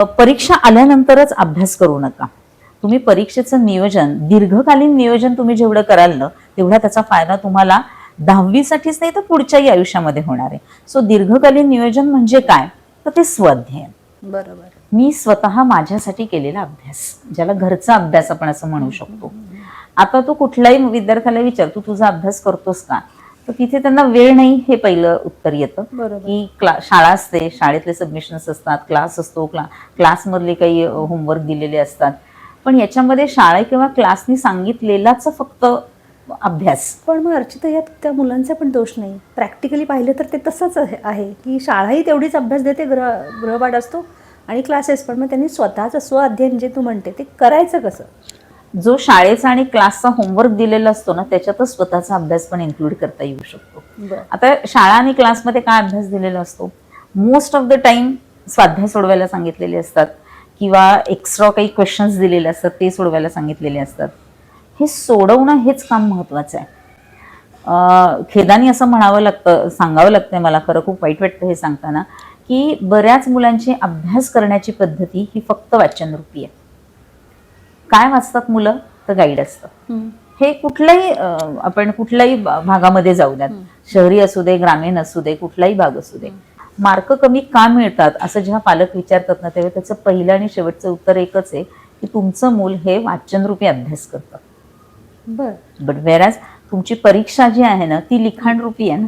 परीक्षा आल्यानंतरच अभ्यास करू नका. तुम्ही परीक्षेचं नियोजन, दीर्घकालीन नियोजन तुम्ही जेवढं कराल ना तेवढा त्याचा फायदा तुम्हाला 10वी साठीच नाही तर पुढच्याही आयुष्यामध्ये होणार आहे. सो दीर्घकालीन नियोजन म्हणजे काय, तर ते स्वाध्यायन. बरोबर. मी स्वतः माझ्यासाठी केलेला अभ्यास, ज्याला घरचा अभ्यास आपण असं म्हणू शकतो. आता तू कुठल्याही विद्यार्थ्याला विचार, तू तुझा अभ्यास करतोस का, तर तिथे त्यांना वेळ नाही हे पहिलं उत्तर येतं. की शाळा असते, शाळेतले सबमिशन्स असतात, क्लास असतो, क्लासमधले काही होमवर्क दिलेले असतात, पण याच्यामध्ये शाळा किंवा क्लासनी सांगितलेलाच फक्त अभ्यास. पण मग अर्चिता, यात त्या मुलांचा पण दोष नाही. प्रॅक्टिकली पाहिलं तर ते तसंच आहे की शाळाही तेवढीच अभ्यास देते, गृहपाठ असतो आणि क्लासेस पण. मग त्यांनी स्वतःचं स्व-अध्ययन जे तू म्हणते ते करायचं कसं? जो शाळेचा आणि क्लासचा होमवर्क दिलेला असतो ना त्याच्यातच स्वतःचा अभ्यास पण इन्क्लूड करता येऊ शकतो. आता शाळा आणि क्लासमध्ये काय अभ्यास दिलेला असतो, मोस्ट ऑफ द टाइम स्वाध्याय सोडवायला सांगितलेले असतात किंवा एक्स्ट्रा काही क्वेश्चन्स दिलेले असतात ते सोडवायला सांगितलेले असतात. हे सोडवणं हेच काम महत्वाचं आहे. खेदानी असं म्हणावं लागतं, सांगावं लागतंय मला, खरं खूप वाईट वाटतं हे सांगताना, की बऱ्याच मुलांची अभ्यास करण्याची पद्धती ही फक्त वाचनरूपी आहे. काय वाचतात मुलं, तर गाईड असतं. हे कुठल्याही आपण कुठल्याही भागामध्ये जाऊ द्यात, शहरी असू दे, ग्रामीण असू दे, कुठलाही भाग असू दे, मार्क कमी का मिळतात असं जेव्हा पालक विचारतात ना तेव्हा त्याचं पहिलं आणि शेवटचं उत्तर एकच आहे की तुमचं मूल हे वाचनरूपी अभ्यास करतं. बट वेराज तुमची परीक्षा जी आहे ना ती लिखाणरूपी आहे ना,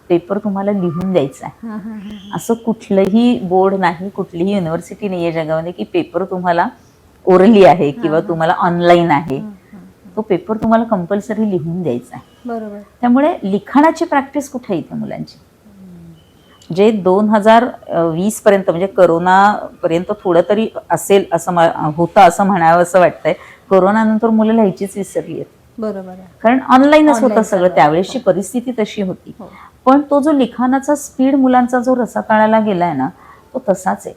पेपर तुम्हाला लिहून द्यायचा आहे. असं कुठलंही बोर्ड नाही, कुठलीही युनिव्हर्सिटी नाही आहे जगामध्ये की पेपर तुम्हाला ओरली आहे किंवा तुम्हाला ऑनलाईन आहे. तो पेपर तुम्हाला कंपल्सरी लिहून द्यायचा आहे. बरोबर. त्यामुळे लिखाणाची प्रॅक्टिस कुठे येते मुलांची, जे 2020 पर्यंत म्हणजे करोना पर्यंत थोडं तरी असेल असं होतं असं म्हणावं असं वाटतंय. कोरोना नंतर मुलं लिहायचीच विसरली आहेत. बरोबर. कारण ऑनलाईनच होतं सगळं, त्यावेळेसची परिस्थिती तशी होती. पण तो जो लिखाणाचा स्पीड मुलांचा जो रसातळाला गेलाय ना तो तसाच आहे.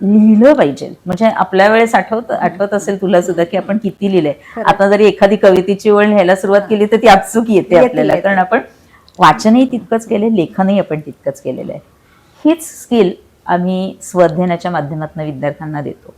लिहिलं पाहिजे. म्हणजे आपल्या वेळेस आठवत असेल तुला सुद्धा की आपण किती लिहिलंय. आता जरी एखादी कवितेची ओळ लिहायला सुरुवात केली तर ती आपसूक येते आपल्याला, कारण आपण वाचनही तितकंच केलंय, लेखनही आपण तितकंच केलेलं आहे. हीच स्किल आम्ही स्वाध्यानाच्या माध्यमातून विद्यार्थ्यांना देतो.